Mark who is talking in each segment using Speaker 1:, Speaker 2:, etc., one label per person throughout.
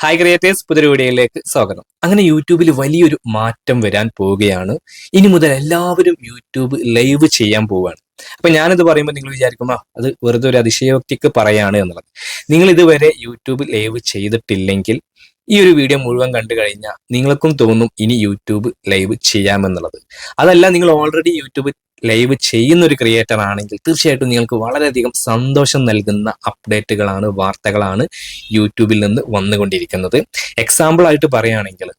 Speaker 1: Hi creators, പുതിയൊരു വീഡിയോയിലേക്ക് സ്വാഗതം. അങ്ങനെ യൂട്യൂബിൽ വലിയൊരു മാറ്റം വരാൻ പോവുകയാണ്. ഇനി മുതൽ എല്ലാവരും യൂട്യൂബ് ലൈവ് ചെയ്യാൻ പോവുകയാണ്. അപ്പൊ ഞാനിത് പറയുമ്പോൾ നിങ്ങൾ വിചാരിക്കും അത് വെറുതെ ഒരു അതിശയോക്തിക്ക് പറയാണ് എന്നുള്ളത്. നിങ്ങൾ ഇതുവരെ യൂട്യൂബ് ലൈവ് ചെയ്തിട്ടില്ലെങ്കിൽ ഈ ഒരു വീഡിയോ മുഴുവൻ കണ്ടു കഴിഞ്ഞാൽ നിങ്ങൾക്കും തോന്നും ഇനി യൂട്യൂബ് ലൈവ് ചെയ്യാമെന്നുള്ളത്. അതല്ല, നിങ്ങൾ ഓൾറെഡി യൂട്യൂബ് ലൈവ് ചെയ്യുന്ന ഒരു ക്രിയേറ്റർ ആണെങ്കിൽ തീർച്ചയായിട്ടും നിങ്ങൾക്ക് വളരെയധികം സന്തോഷം നൽകുന്ന അപ്ഡേറ്റുകളാണ്, വാർത്തകളാണ് യൂട്യൂബിൽ നിന്ന് വന്നുകൊണ്ടിരിക്കുന്നത്. എക്സാമ്പിൾ ആയിട്ട് പറയുകയാണെങ്കിൽ,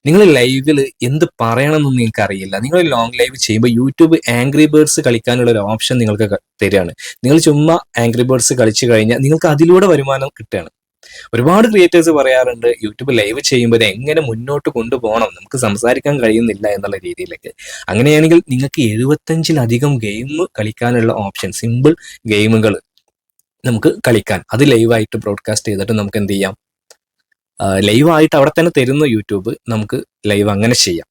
Speaker 1: നിങ്ങൾ ലൈവിൽ എന്ത് പറയണമെന്നൊന്നും നിങ്ങൾക്ക് അറിയില്ല. നിങ്ങൾ ലോങ് ലൈവ് ചെയ്യുമ്പോൾ യൂട്യൂബ് ആംഗ്രി ബേർഡ്സ് കളിക്കാനുള്ള ഒരു ഓപ്ഷൻ നിങ്ങൾക്ക് തരികയാണ്. നിങ്ങൾ ചുമ്മാ ആംഗ്രി ബേർഡ്സ് കളിച്ചു കഴിഞ്ഞാൽ നിങ്ങൾക്ക് അതിലൂടെ വരുമാനം കിട്ടുകയാണ്. ഒരുപാട് ക്രിയേറ്റേഴ്സ് പറയാറുണ്ട് യൂട്യൂബ് ലൈവ് ചെയ്യുമ്പോൾ ഇത് എങ്ങനെ മുന്നോട്ട് കൊണ്ടുപോകണം, നമുക്ക് സംസാരിക്കാൻ കഴിയുന്നില്ല എന്നുള്ള രീതിയിലേക്ക്. അങ്ങനെയാണെങ്കിൽ നിങ്ങൾക്ക് 75-ലധികം ഗെയിം കളിക്കാനുള്ള ഓപ്ഷൻ, സിമ്പിൾ ഗെയിമുകൾ നമുക്ക് കളിക്കാൻ, അത് ലൈവായിട്ട് ബ്രോഡ്കാസ്റ്റ് ചെയ്തിട്ട് നമുക്ക് എന്ത് ചെയ്യാം, ലൈവായിട്ട് അവിടെ തന്നെ തരുന്ന യൂട്യൂബ് നമുക്ക് ലൈവ് അങ്ങനെ ചെയ്യാം.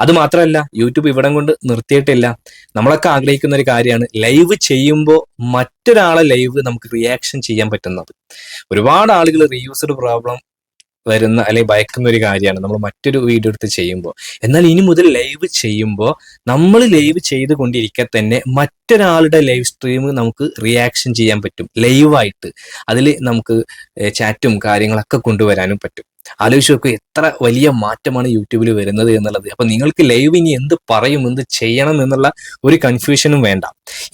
Speaker 1: അത് മാത്രമല്ല, യൂട്യൂബ് ഇവിടം കൊണ്ട് നിർത്തിയിട്ടില്ല. നമ്മളൊക്കെ ആഗ്രഹിക്കുന്ന ഒരു കാര്യമാണ് ലൈവ് ചെയ്യുമ്പോൾ മറ്റൊരാളെ ലൈവ് നമുക്ക് റിയാക്ഷൻ ചെയ്യാൻ പറ്റുന്നത്. ഒരുപാട് ആളുകൾ റീയൂസ്ഡ് പ്രോബ്ലം വരുന്ന അല്ലെങ്കിൽ ഭയക്കുന്ന ഒരു കാര്യമാണ് നമ്മൾ മറ്റൊരു വീഡിയോ എടുത്ത് ചെയ്യുമ്പോൾ. എന്നാൽ ഇനി മുതൽ ലൈവ് ചെയ്യുമ്പോൾ നമ്മൾ ലൈവ് ചെയ്തുകൊണ്ടിരിക്കെ തന്നെ മറ്റൊരാളുടെ ലൈവ് സ്ട്രീം നമുക്ക് റിയാക്ഷൻ ചെയ്യാൻ പറ്റും ലൈവായിട്ട്. അതിൽ നമുക്ക് ചാറ്റും കാര്യങ്ങളൊക്കെ കൊണ്ടുവരാനും പറ്റും. ആലോചിച്ച് നോക്കുക, എത്ര വലിയ മാറ്റമാണ് യൂട്യൂബിൽ വരുന്നത് എന്നുള്ളത്. അപ്പൊ നിങ്ങൾക്ക് ലൈവ് ഇനി എന്ത് പറയും, എന്ത് ചെയ്യണം എന്നുള്ള ഒരു കൺഫ്യൂഷനും വേണ്ട.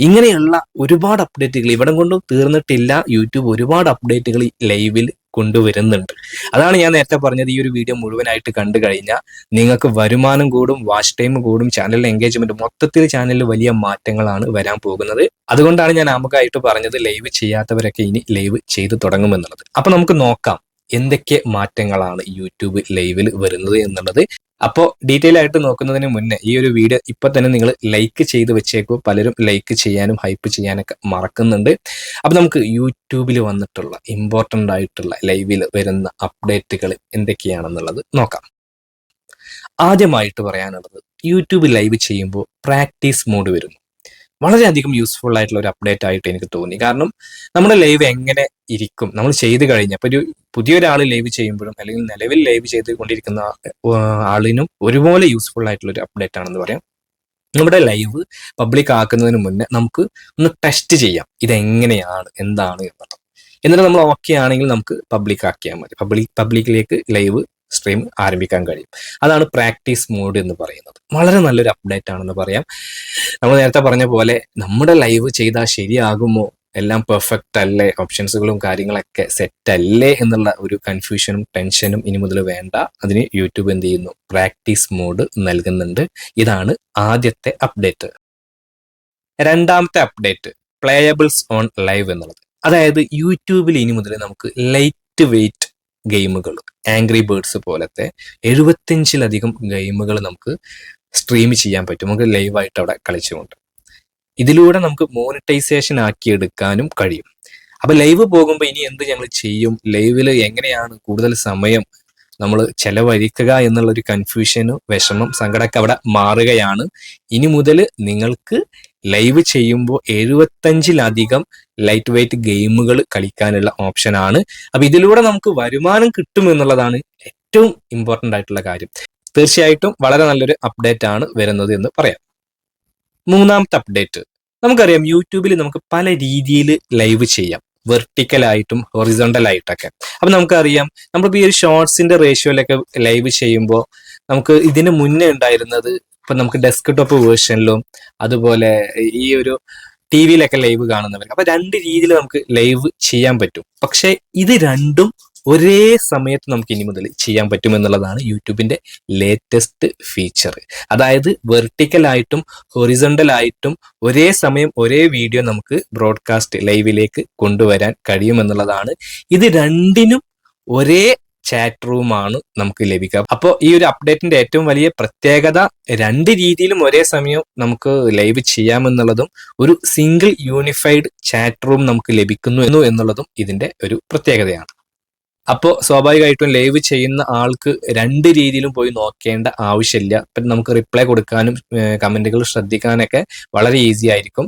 Speaker 1: ഇങ്ങനെയുള്ള ഒരുപാട് അപ്ഡേറ്റുകൾ ഇവിടം കൊണ്ടും തീർന്നിട്ടില്ല. യൂട്യൂബ് ഒരുപാട് അപ്ഡേറ്റുകൾ ലൈവിൽ കൊണ്ടുവരുന്നുണ്ട്. അതാണ് ഞാൻ നേരത്തെ പറഞ്ഞത്, ഈ ഒരു വീഡിയോ മുഴുവനായിട്ട് കണ്ടു കഴിഞ്ഞാൽ നിങ്ങൾക്ക് വരുമാനം കൂടും, വാച്ച് ടൈം കൂടും, ചാനലിലെ എൻഗേജ്മെന്റ്, മൊത്തത്തിൽ ചാനലിൽ വലിയ മാറ്റങ്ങളാണ് വരാൻ പോകുന്നത്. അതുകൊണ്ടാണ് ഞാൻ ആമുഖമായിട്ട് പറഞ്ഞത് ലൈവ് ചെയ്യാത്തവരൊക്കെ ഇനി ലൈവ് ചെയ്തു തുടങ്ങുമെന്നുള്ളത്. അപ്പൊ നമുക്ക് നോക്കാം എന്തൊക്കെ മാറ്റങ്ങളാണ് യൂട്യൂബ് ലൈവിൽ വരുന്നത് എന്നുള്ളത്. അപ്പോൾ ഡീറ്റെയിൽ ആയിട്ട് നോക്കുന്നതിന് മുന്നേ ഈ ഒരു വീഡിയോ ഇപ്പൊ തന്നെ നിങ്ങൾ ലൈക്ക് ചെയ്ത് വെച്ചേക്കൂ. പലരും ലൈക്ക് ചെയ്യാനും ഹൈപ്പ് ചെയ്യാനൊക്കെ മറക്കുന്നുണ്ട്. അപ്പൊ നമുക്ക് യൂട്യൂബിൽ വന്നിട്ടുള്ള ഇമ്പോർട്ടൻ്റ് ആയിട്ടുള്ള ലൈവിൽ വരുന്ന അപ്ഡേറ്റുകൾ എന്തൊക്കെയാണെന്നുള്ളത് നോക്കാം. ആദ്യമായിട്ട് പറയാനുള്ളത്, യൂട്യൂബ് ലൈവ് ചെയ്യുമ്പോൾ പ്രാക്ടീസ് മോഡ് വരുന്നു. വളരെയധികം യൂസ്ഫുൾ ആയിട്ടുള്ള ഒരു അപ്ഡേറ്റ് ആയിട്ട് എനിക്ക് തോന്നി. കാരണം നമ്മുടെ ലൈവ് എങ്ങനെ ഇരിക്കും നമ്മൾ ചെയ്ത് കഴിഞ്ഞാൽ, ഇപ്പൊ ഒരു പുതിയൊരാൾ ലൈവ് ചെയ്യുമ്പോഴും അല്ലെങ്കിൽ നിലവിൽ ലൈവ് ചെയ്തുകൊണ്ടിരിക്കുന്ന ആളിനും ഒരുപോലെ യൂസ്ഫുൾ ആയിട്ടുള്ള ഒരു അപ്ഡേറ്റ് ആണെന്ന് പറയാം. നമ്മുടെ ലൈവ് പബ്ലിക് ആക്കുന്നതിന് മുന്നേ നമുക്ക് ഒന്ന് ടെസ്റ്റ് ചെയ്യാം ഇതെങ്ങനെയാണ്, എന്താണ് എന്നുള്ളത്. എന്നിട്ട് നമ്മൾ ഓക്കെ ആണെങ്കിൽ നമുക്ക് പബ്ലിക് ആക്കിയാൽ മതി. പബ്ലിക്കിലേക്ക് ലൈവ് സ്ട്രീം ആരംഭിക്കാൻ കഴിയും. അതാണ് പ്രാക്ടീസ് മോഡ് എന്ന് പറയുന്നത്. വളരെ നല്ലൊരു അപ്ഡേറ്റ് ആണെന്ന് പറയാം. നമ്മൾ നേരത്തെ പറഞ്ഞ പോലെ നമ്മുടെ ലൈവ് ചെയ്താൽ ശരിയാകുമോ, എല്ലാം പെർഫെക്റ്റ് അല്ലേ, ഓപ്ഷൻസുകളും കാര്യങ്ങളൊക്കെ സെറ്റ് അല്ലേ എന്നുള്ള ഒരു കൺഫ്യൂഷനും ടെൻഷനും ഇനി മുതൽ വേണ്ട. അതിന് യൂട്യൂബ് എന്ത് ചെയ്യുന്നു, പ്രാക്ടീസ് മോഡ് നൽകുന്നുണ്ട്. ഇതാണ് ആദ്യത്തെ അപ്ഡേറ്റ്. രണ്ടാമത്തെ അപ്ഡേറ്റ്, പ്ലേയബിൾസ് ഓൺ ലൈവ് എന്നുള്ളത്. അതായത് യൂട്യൂബിൽ ഇനി മുതൽ നമുക്ക് ലൈറ്റ് വെയിറ്റ് ഗെയിമുകൾ, ആംഗ്രി ബേർഡ്സ് പോലത്തെ 75-ലധികം ഗെയിമുകൾ നമുക്ക് സ്ട്രീം ചെയ്യാൻ പറ്റും. നമുക്ക് ലൈവായിട്ട് അവിടെ കളിച്ചുകൊണ്ട് ഇതിലൂടെ നമുക്ക് മോണിറ്റൈസേഷൻ ആക്കി എടുക്കാനും കഴിയും. അപ്പൊ ലൈവ് പോകുമ്പോൾ ഇനി എന്ത് ഞങ്ങൾ ചെയ്യും, ലൈവിൽ എങ്ങനെയാണ് കൂടുതൽ സമയം നമ്മൾ ചെലവഴിക്കുക എന്നുള്ളൊരു കൺഫ്യൂഷനും വിഷമം സങ്കടമൊക്കെ അവിടെ മാറുകയാണ്. ഇനി മുതൽ നിങ്ങൾക്ക് ലൈവ് ചെയ്യുമ്പോൾ 75-ലധികം ലൈറ്റ് വെയിറ്റ് ഗെയിമുകൾ കളിക്കാനുള്ള ഓപ്ഷനാണ്. അപ്പൊ ഇതിലൂടെ നമുക്ക് വരുമാനം കിട്ടും എന്നുള്ളതാണ് ഏറ്റവും ഇമ്പോർട്ടൻ്റ് ആയിട്ടുള്ള കാര്യം. തീർച്ചയായിട്ടും വളരെ നല്ലൊരു അപ്ഡേറ്റ് ആണ് വരുന്നത് എന്ന് പറയാം. മൂന്നാമത്തെ അപ്ഡേറ്റ്, നമുക്കറിയാം യൂട്യൂബിൽ നമുക്ക് പല രീതിയിൽ ലൈവ് ചെയ്യാം, വെർട്ടിക്കലായിട്ടും ഹൊറിസോണ്ടൽ ആയിട്ടൊക്കെ. അപ്പൊ നമുക്കറിയാം നമ്മളിപ്പോ ഈ ഒരു ഷോർട്സിന്റെ റേഷ്യോയിലൊക്കെ ലൈവ് ചെയ്യുമ്പോൾ നമുക്ക് ഇതിന് മുന്നേ ഉണ്ടായിരുന്നത്, ഇപ്പൊ നമുക്ക് ഡെസ്ക്ടോപ്പ് വേർഷനിലും അതുപോലെ ഈ ഒരു ടി വിയിലൊക്കെ ലൈവ് കാണുന്നവർക്ക്, അപ്പൊ രണ്ട് രീതിയിൽ നമുക്ക് ലൈവ് ചെയ്യാൻ പറ്റും. പക്ഷെ ഇത് രണ്ടും ഒരേ സമയത്ത് നമുക്ക് ഇനി മുതൽ ചെയ്യാൻ പറ്റും എന്നുള്ളതാണ് യൂട്യൂബിന്റെ ലേറ്റസ്റ്റ് ഫീച്ചർ. അതായത് വെർട്ടിക്കൽ ആയിട്ടും ഹൊറിസോണ്ടൽ ആയിട്ടും ഒരേ സമയം ഒരേ വീഡിയോ നമുക്ക് ബ്രോഡ്കാസ്റ്റ് ലൈവിലേക്ക് കൊണ്ടുവരാൻ കഴിയുമെന്നുള്ളതാണ്. ഇത് രണ്ടിനും ഒരേ ചാറ്റ് റൂമാണ് നമുക്ക് ലഭിക്കുക. അപ്പോൾ ഈ ഒരു അപ്ഡേറ്റിന്റെ ഏറ്റവും വലിയ പ്രത്യേകത, രണ്ട് രീതിയിലും ഒരേ സമയം നമുക്ക് ലൈവ് ചെയ്യാമെന്നുള്ളതും ഒരു സിംഗിൾ യൂണിഫൈഡ് ചാറ്റ് റൂം നമുക്ക് ലഭിക്കുന്നു എന്നുള്ളതും ഇതിന്റെ ഒരു പ്രത്യേകതയാണ്. അപ്പോൾ സ്വാഭാവികമായിട്ടും ലൈവ് ചെയ്യുന്ന ആൾക്ക് രണ്ട് രീതിയിലും പോയി നോക്കേണ്ട ആവശ്യമില്ല. ഇപ്പം നമുക്ക് റിപ്ലൈ കൊടുക്കാനും കമന്റുകൾ ശ്രദ്ധിക്കാനൊക്കെ വളരെ ഈസി ആയിരിക്കും.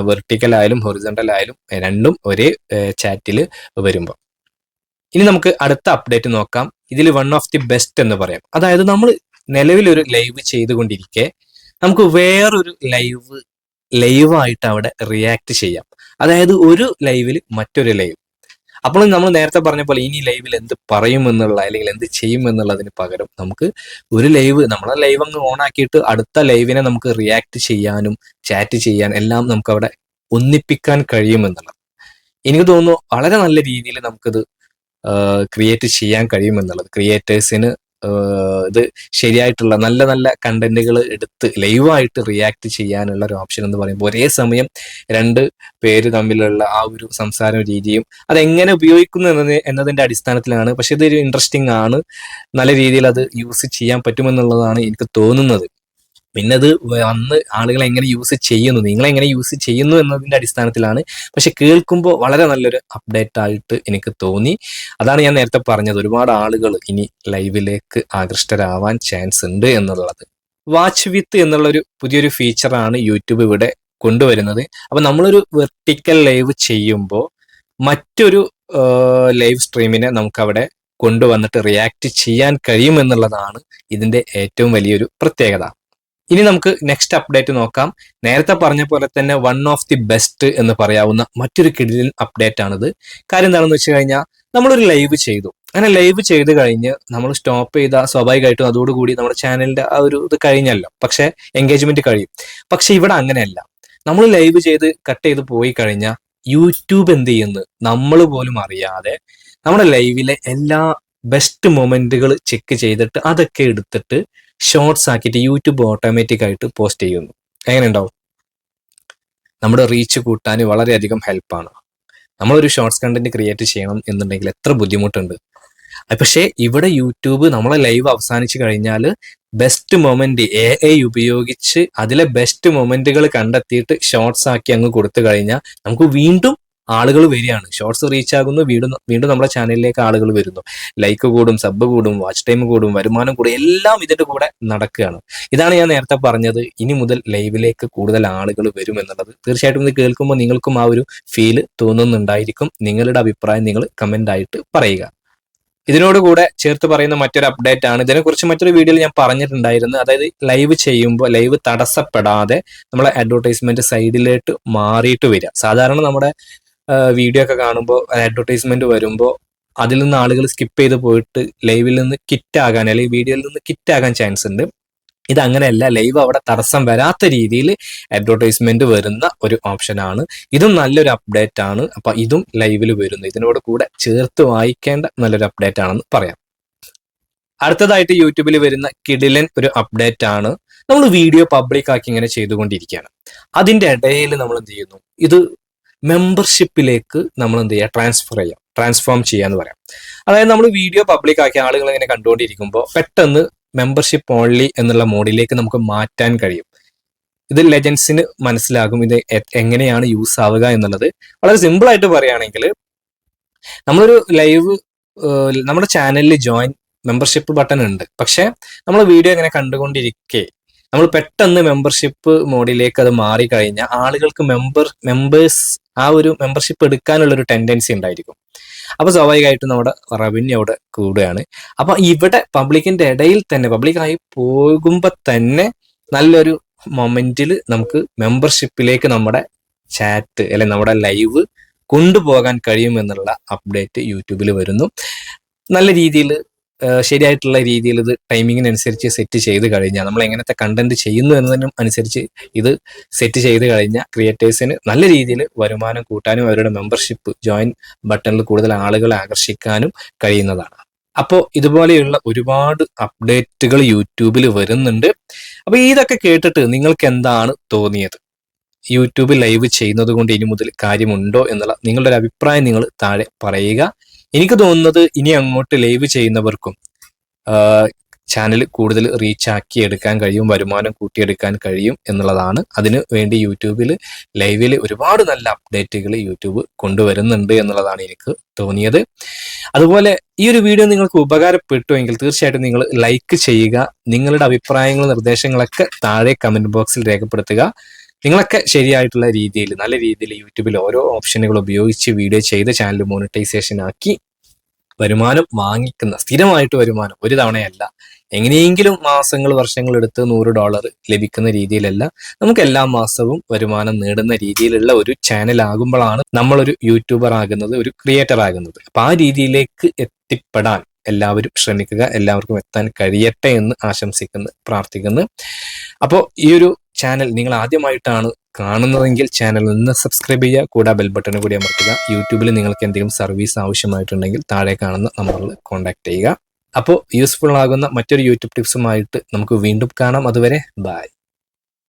Speaker 1: വെർട്ടിക്കൽ ആയാലും ഹൊറിസോണ്ടൽ ആയാലും രണ്ടും ഒരേ ചാറ്റിൽ വരുമ്പോൾ. ഇനി നമുക്ക് അടുത്ത അപ്ഡേറ്റ് നോക്കാം. ഇതിൽ വൺ ഓഫ് ദി ബെസ്റ്റ് എന്ന് പറയാം. അതായത് നമ്മൾ നിലവിലൊരു ലൈവ് ചെയ്തുകൊണ്ടിരിക്കെ നമുക്ക് വേറൊരു ലൈവായിട്ട് അവിടെ റിയാക്ട് ചെയ്യാം. അതായത് ഒരു ലൈവിൽ മറ്റൊരു ലൈവ്. അപ്പോൾ നമ്മൾ നേരത്തെ പറഞ്ഞ പോലെ ഇനി ലൈവിൽ എന്ത് പറയും എന്നുള്ള അല്ലെങ്കിൽ എന്ത് ചെയ്യും എന്നുള്ളതിന് പകരം നമുക്ക് ഒരു നമ്മളെ ലൈവ് അങ്ങ് ഓൺ ആക്കിയിട്ട് അടുത്ത ലൈവിനെ നമുക്ക് റിയാക്ട് ചെയ്യാനും ചാറ്റ് ചെയ്യാൻ എല്ലാം നമുക്ക് അവിടെ ഒന്നിപ്പിക്കാൻ കഴിയുമെന്നുള്ളത് എനിക്ക് തോന്നുന്നു വളരെ നല്ല രീതിയിൽ നമുക്കിത് ക്രിയേറ്റ് ചെയ്യാൻ കഴിയുമെന്നുള്ളത്. ക്രിയേറ്റേഴ്സിന് ഇത് ശരിയായിട്ടുള്ള നല്ല നല്ല കണ്ടന്റുകൾ എടുത്ത് ലൈവായിട്ട് റിയാക്ട് ചെയ്യാനുള്ള ഒരു ഓപ്ഷൻ എന്ന് പറയുമ്പോൾ ഒരേ സമയം രണ്ട് പേര് തമ്മിലുള്ള ആ ഒരു സംസാര രീതിയും അതെങ്ങനെ ഉപയോഗിക്കുന്നു എന്നതിന്റെ അടിസ്ഥാനത്തിലാണ്. പക്ഷെ ഇതൊരു ഇൻട്രസ്റ്റിംഗ് ആണ്, നല്ല രീതിയിൽ അത് യൂസ് ചെയ്യാൻ പറ്റുമെന്നുള്ളതാണ് എനിക്ക് തോന്നുന്നത്. പിന്നെ അത് വന്ന് ആളുകൾ എങ്ങനെ യൂസ് ചെയ്യുന്നു, നിങ്ങൾ എങ്ങനെ യൂസ് ചെയ്യുന്നു എന്നതിന്റെ അടിസ്ഥാനത്തിലാണ്. പക്ഷെ കേൾക്കുമ്പോൾ വളരെ നല്ലൊരു അപ്ഡേറ്റ് ആയിട്ട് എനിക്ക് തോന്നി. അതാണ് ഞാൻ നേരത്തെ പറഞ്ഞത്, ഒരുപാട് ആളുകൾ ഇനി ലൈവിലേക്ക് ആകൃഷ്ടരാവാൻ ചാൻസ് ഉണ്ട് എന്നുള്ളത്. വാച്ച് വിത്ത് എന്നുള്ളൊരു പുതിയൊരു ഫീച്ചറാണ് യൂട്യൂബ് ഇവിടെ കൊണ്ടുവരുന്നത്. അപ്പൊ നമ്മളൊരു വെർട്ടിക്കൽ ലൈവ് ചെയ്യുമ്പോൾ മറ്റൊരു ലൈവ് സ്ട്രീമിനെ നമുക്കവിടെ കൊണ്ടുവന്നിട്ട് റിയാക്ട് ചെയ്യാൻ കഴിയുമെന്നുള്ളതാണ് ഇതിന്റെ ഏറ്റവും വലിയൊരു പ്രത്യേകത. ഇനി നമുക്ക് നെക്സ്റ്റ് അപ്ഡേറ്റ് നോക്കാം. നേരത്തെ പറഞ്ഞ പോലെ തന്നെ വൺ ഓഫ് ദി ബെസ്റ്റ് എന്ന് പറയാവുന്ന മറ്റൊരു കിടിലൻ അപ്ഡേറ്റ് ആണിത്. കാര്യം എന്താണെന്ന് വെച്ച് കഴിഞ്ഞാൽ നമ്മളൊരു ലൈവ് ചെയ്തു. അങ്ങനെ ലൈവ് ചെയ്ത് കഴിഞ്ഞ് നമ്മൾ സ്റ്റോപ്പ് ചെയ്ത സ്വാഭാവികമായിട്ടും അതോടുകൂടി നമ്മുടെ ചാനലിന്റെ ആ ഒരു ഇത് കഴിഞ്ഞല്ലോ, പക്ഷെ എൻഗേജ്മെന്റ് കഴിയും. പക്ഷെ ഇവിടെ അങ്ങനെയല്ല. നമ്മൾ ലൈവ് ചെയ്ത് കട്ട് ചെയ്ത് പോയി കഴിഞ്ഞാൽ യൂട്യൂബ് എന്ത് ചെയ്യുന്നു, നമ്മൾ പോലും അറിയാതെ നമ്മുടെ ലൈവിലെ എല്ലാ ബെസ്റ്റ് മൊമെന്റുകൾ ചെക്ക് ചെയ്തിട്ട് അതൊക്കെ എടുത്തിട്ട് ഷോർട്സ് ആക്കിയിട്ട് യൂട്യൂബ് ഓട്ടോമാറ്റിക് ആയിട്ട് പോസ്റ്റ് ചെയ്യുന്നു. എങ്ങനെ ഉണ്ടാവും? നമ്മുടെ റീച്ച് കൂട്ടാൻ വളരെയധികം ഹെൽപ്പാണ്. നമ്മളൊരു ഷോർട്സ് കണ്ടന്റ് ക്രിയേറ്റ് ചെയ്യണം എന്നുണ്ടെങ്കിൽ എത്ര ബുദ്ധിമുട്ടുണ്ട്. പക്ഷേ ഇവിടെ യൂട്യൂബ് നമ്മളെ ലൈവ് അവസാനിച്ച് കഴിഞ്ഞാൽ ബെസ്റ്റ് മൊമെന്റ് AI ഉപയോഗിച്ച് അതിലെ ബെസ്റ്റ് മൊമെന്റുകൾ കണ്ടെത്തിയിട്ട് ഷോർട്സ് ആക്കി അങ്ങ് കൊടുത്തു കഴിഞ്ഞാൽ നമുക്ക് വീണ്ടും ആളുകൾ വരികയാണ്. ഷോർട്സ് റീച്ച് ആകുന്നു, വീണ്ടും നമ്മുടെ ചാനലിലേക്ക് ആളുകൾ വരുന്നു, ലൈക്ക് കൂടും, സബ് കൂടും, വാച്ച് ടൈം കൂടും, വരുമാനം കൂടും, എല്ലാം ഇതിന്റെ കൂടെ നടക്കുകയാണ്. ഇതാണ് ഞാൻ നേരത്തെ പറഞ്ഞത്, ഇനി മുതൽ ലൈവിലേക്ക് കൂടുതൽ ആളുകൾ വരും എന്നുള്ളത്. തീർച്ചയായിട്ടും ഇത് കേൾക്കുമ്പോൾ നിങ്ങൾക്കും ആ ഒരു ഫീല് തോന്നുന്നുണ്ടായിരിക്കും. നിങ്ങളുടെ അഭിപ്രായം നിങ്ങൾ കമന്റ് ആയിട്ട് പറയുക. ഇതിനോടുകൂടെ ചേർത്ത് പറയുന്ന മറ്റൊരു അപ്ഡേറ്റ് ആണ്, ഇതിനെക്കുറിച്ച് മറ്റൊരു വീഡിയോയിൽ ഞാൻ പറഞ്ഞിട്ടുണ്ടായിരുന്നു. അതായത് ലൈവ് ചെയ്യുമ്പോൾ ലൈവ് തടസ്സപ്പെടാതെ നമ്മളെ അഡ്വർടൈസ്മെന്റ് സൈഡിലേക്ക് മാറിയിട്ട് വരിക. സാധാരണ നമ്മുടെ വീഡിയോ ഒക്കെ കാണുമ്പോൾ അഡ്വർടൈസ്മെന്റ് വരുമ്പോൾ അതിൽ നിന്ന് ആളുകൾ സ്കിപ്പ് ചെയ്ത് പോയിട്ട് ലൈവിൽ നിന്ന് കിറ്റാകാൻ അല്ലെങ്കിൽ വീഡിയോയിൽ നിന്ന് കിറ്റാകാൻ ചാൻസ് ഉണ്ട്. ഇതങ്ങനെയല്ല, ലൈവ് അവിടെ തടസ്സം വരാത്ത രീതിയിൽ അഡ്വർടൈസ്മെന്റ് വരുന്ന ഒരു ഓപ്ഷനാണ്. ഇതും നല്ലൊരു അപ്ഡേറ്റ് ആണ്. അപ്പൊ ഇതും ലൈവിൽ വരുന്നു. ഇതിനോട് കൂടെ ചേർത്ത് വായിക്കേണ്ട നല്ലൊരു അപ്ഡേറ്റ് ആണെന്ന് പറയാം. അടുത്തതായിട്ട് യൂട്യൂബിൽ വരുന്ന കിടിലൻ ഒരു അപ്ഡേറ്റ് ആണ്. നമ്മൾ വീഡിയോ പബ്ലിക് ആക്കി ഇങ്ങനെ ചെയ്തുകൊണ്ടിരിക്കുകയാണ്. അതിന്റെ ഇടയിൽ നമ്മൾ എന്ത് ചെയ്യുന്നു, ഇത് മെമ്പർഷിപ്പിലേക്ക് നമ്മൾ എന്ത് ചെയ്യുക, ട്രാൻസ്ഫോം ചെയ്യാന്ന് പറയാം. അതായത് നമ്മൾ വീഡിയോ പബ്ലിക് ആക്കി ആളുകൾ ഇങ്ങനെ കണ്ടുകൊണ്ടിരിക്കുമ്പോൾ പെട്ടെന്ന് മെമ്പർഷിപ്പ് ഓൺലി എന്നുള്ള മോഡിലേക്ക് നമുക്ക് മാറ്റാൻ കഴിയും. ഇത് ലെജൻസിന് മനസ്സിലാകും ഇത് എങ്ങനെയാണ് യൂസ് ആവുക എന്നുള്ളത്. വളരെ സിമ്പിൾ ആയിട്ട് പറയുകയാണെങ്കിൽ നമ്മളൊരു ലൈവ് നമ്മുടെ ചാനലിൽ ജോയിൻ മെമ്പർഷിപ്പ് ബട്ടൺ ഉണ്ട്. പക്ഷെ നമ്മൾ വീഡിയോ ഇങ്ങനെ കണ്ടുകൊണ്ടിരിക്കെ നമ്മൾ പെട്ടെന്ന് മെമ്പർഷിപ്പ് മോഡിലേക്ക് അത് മാറിക്കഴിഞ്ഞാൽ ആളുകൾക്ക് മെമ്പേഴ്സ് ആ ഒരു മെമ്പർഷിപ്പ് എടുക്കാനുള്ള ഒരു ടെൻഡൻസി ഉണ്ടായിരിക്കും. അപ്പൊ സ്വാഭാവികമായിട്ടും നമ്മുടെ റവന്യൂ അവിടെ കൂടുകയാണ്. അപ്പൊ ഇവിടെ പബ്ലിക്കിന്റെ ഇടയിൽ തന്നെ പബ്ലിക്കായി പോകുമ്പോൾ തന്നെ നല്ലൊരു മൊമെന്റിൽ നമുക്ക് മെമ്പർഷിപ്പിലേക്ക് നമ്മുടെ ചാറ്റ് അല്ലെങ്കിൽ നമ്മുടെ ലൈവ് കൊണ്ടുപോകാൻ കഴിയുമെന്നുള്ള അപ്ഡേറ്റ് യൂട്യൂബിൽ വരുന്നു. നല്ല രീതിയിൽ ശരിയായിട്ടുള്ള രീതിയിൽ ഇത് ടൈമിങ്ങിനനുസരിച്ച് സെറ്റ് ചെയ്ത് കഴിഞ്ഞാൽ നമ്മൾ എങ്ങനത്തെ കണ്ടന്റ് ചെയ്യുന്നു എന്നതിനും അനുസരിച്ച് ഇത് സെറ്റ് ചെയ്ത് കഴിഞ്ഞാൽ ക്രിയേറ്റേഴ്സിന് നല്ല രീതിയിൽ വരുമാനം കൂട്ടാനും അവരുടെ മെമ്പർഷിപ്പ് ജോയിൻ ബട്ടണിൽ കൂടുതൽ ആളുകളെ ആകർഷിക്കാനും കഴിയുന്നതാണ്. അപ്പോൾ ഇതുപോലെയുള്ള ഒരുപാട് അപ്ഡേറ്റുകൾ യൂട്യൂബിൽ വരുന്നുണ്ട്. അപ്പൊ ഇതൊക്കെ കേട്ടിട്ട് നിങ്ങൾക്ക് എന്താണ് തോന്നിയത്? യൂട്യൂബ് ലൈവ് ചെയ്യുന്നത് കൊണ്ട് ഇനി മുതൽ കാര്യമുണ്ടോ എന്നുള്ള നിങ്ങളുടെ ഒരു അഭിപ്രായം നിങ്ങൾ താഴെ പറയുക. എനിക്ക് തോന്നുന്നത് ഇനി അങ്ങോട്ട് ലൈവ് ചെയ്യുന്നവർക്കും ചാനൽ കൂടുതൽ റീച്ച് ആക്കി എടുക്കാൻ കഴിയും, വരുമാനം കൂട്ടിയെടുക്കാൻ കഴിയും എന്നുള്ളതാണ്. അതിന് വേണ്ടി യൂട്യൂബിൽ ലൈവിൽ ഒരുപാട് നല്ല അപ്ഡേറ്റുകൾ യൂട്യൂബ് കൊണ്ടുവരുന്നുണ്ട് എന്നുള്ളതാണ് എനിക്ക് തോന്നിയത്. അതുപോലെ ഈ ഒരു വീഡിയോ നിങ്ങൾക്ക് ഉപകാരപ്പെട്ടുവെങ്കിൽ തീർച്ചയായിട്ടും നിങ്ങൾ ലൈക്ക് ചെയ്യുക. നിങ്ങളുടെ അഭിപ്രായങ്ങളും നിർദ്ദേശങ്ങളൊക്കെ താഴെ കമന്റ് ബോക്സിൽ രേഖപ്പെടുത്തുക. നിങ്ങളൊക്കെ ശരിയായിട്ടുള്ള രീതിയിൽ നല്ല രീതിയിൽ യൂട്യൂബിൽ ഓരോ ഓപ്ഷനുകൾ ഉപയോഗിച്ച് വീഡിയോ ചെയ്ത് ചാനൽ മോണിറ്റൈസേഷൻ ആക്കി വരുമാനം വാങ്ങിക്കുന്ന സ്ഥിരമായിട്ട് വരുമാനം ഒരു തവണയല്ല, എങ്ങനെയെങ്കിലും മാസങ്ങൾ വർഷങ്ങൾ എടുത്ത് $100 ലഭിക്കുന്ന രീതിയിലല്ല, നമുക്ക് എല്ലാ മാസവും വരുമാനം നേടുന്ന രീതിയിലുള്ള ഒരു ചാനൽ ആകുമ്പോഴാണ് നമ്മളൊരു യൂട്യൂബർ ആകുന്നത്, ഒരു ക്രിയേറ്റർ ആകുന്നത്. അപ്പൊ ആ രീതിയിലേക്ക് എത്തിപ്പെടാൻ എല്ലാവരും ശ്രമിക്കുക. എല്ലാവർക്കും എത്താൻ കഴിയട്ടെ എന്ന് ആശംസിക്കുന്നു, പ്രാർത്ഥിക്കുന്നു. അപ്പോൾ ഈ ഒരു ചാനൽ നിങ്ങൾ ആദ്യമായിട്ടാണ് കാണുന്നതെങ്കിൽ ചാനൽ ഒന്ന് സബ്സ്ക്രൈബ് ചെയ്യുക, കൂടെ ബെൽ ബട്ടൺ കൂടി അമർത്തുക. യൂട്യൂബിൽ നിങ്ങൾക്ക് എന്തെങ്കിലും സർവീസ് ആവശ്യമായിട്ടുണ്ടെങ്കിൽ താഴെ കാണുന്ന നമ്പറിൽ കോൺടാക്ട് ചെയ്യുക. അപ്പോൾ യൂസ്ഫുൾ ആകുന്ന മറ്റൊരു യൂട്യൂബ് ടിപ്സുമായിട്ട് നമുക്ക് വീണ്ടും കാണാം. അതുവരെ ബൈ.